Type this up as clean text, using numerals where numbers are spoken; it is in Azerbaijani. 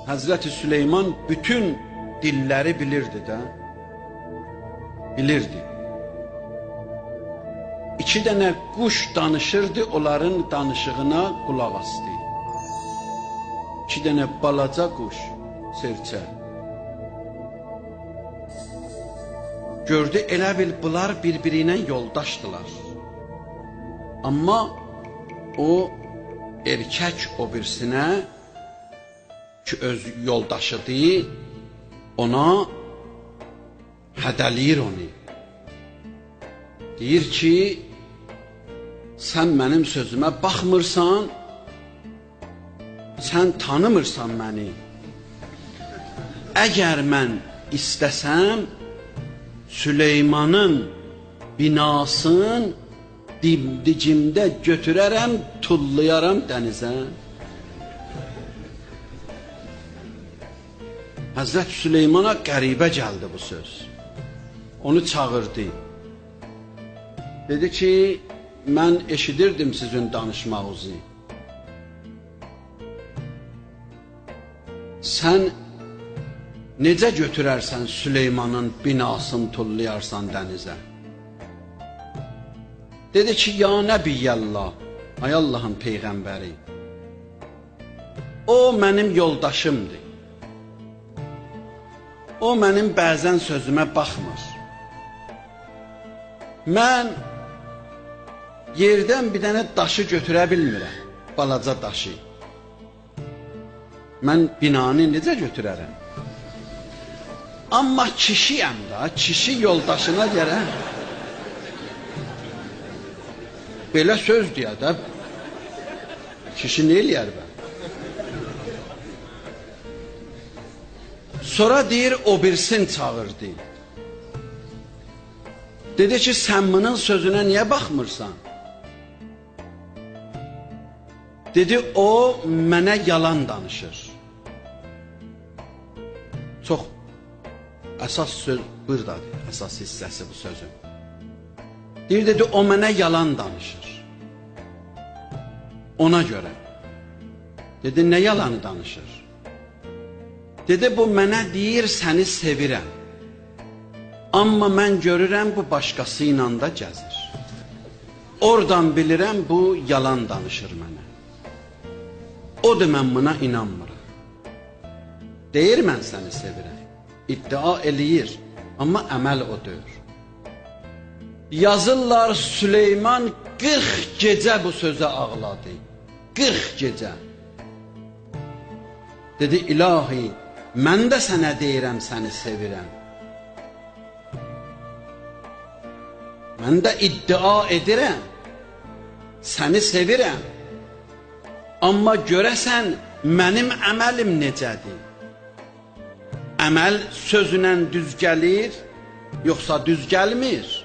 Hazreti Süleyman bütün dilləri bilirdi də. Bilirdi. 2 dənə quş danışırdı, onların danışığına qulaq asdı. 2 dənə balaca quş, serçə. Gördü, elə bil bunlar bir-biri ilə yoldaşdılar. Amma o erkək o birisinə ki öz yoldaşıdır, ona hədəliyir onu. Deyir ki, sən mənim sözümə baxmırsan, sən tanımırsan məni. Əgər mən istəsəm, Süleymanın binasını dimdicimdə götürərəm, tullayaram dənizə. Həzrət Süleymana qəribə gəldi bu söz. Onu çağırdı. Dedi ki, mən eşidirdim sizin danışmağınızı. Sən necə götürərsən Süleymanın binasını tullayarsan dənizə? Dedi ki, ya Nəbiyyəllah, ay Allahın Peyğəmbəri, o mənim yoldaşımdır. O mənim bəzən sözümə baxmır. Mən yerdən bir dənə daşı götürə bilmirəm, balaca daşı. Mən binanı necə götürərəm? Amma kişiyəm da, kişi yoldaşına görə belə söz deyə də, kişi nə eləyər bə? Sonra deyir, o birisini çağırdı. Dedi ki, sən bunun sözünə niyə baxmırsan? Dedi, o mənə yalan danışır. Çox əsas söz buradadır, əsas hissəsi bu sözün. Deyir, dedi, o mənə yalan danışır. Ona görə. Dedi, nə yalanı danışır? Dedi, bu mənə deyir, səni sevirəm. Amma mən görürəm, bu başqası ilə da gəzir. Oradan bilirəm, bu yalan danışır mənə. Odur, mən buna inanmıram. Deyir, mən səni sevirəm. İddia eləyir, amma əməl o deyir. Yazırlar, Süleyman 40 gecə bu sözə ağladı. 40 gecə. Dedi, ilahi, mən də sənə deyirəm, səni sevirəm. Mən də iddia edirəm, səni sevirəm. Amma görəsən, mənim əməlim necədir? Əməl sözünə düz gəlir, yoxsa düz gəlmir?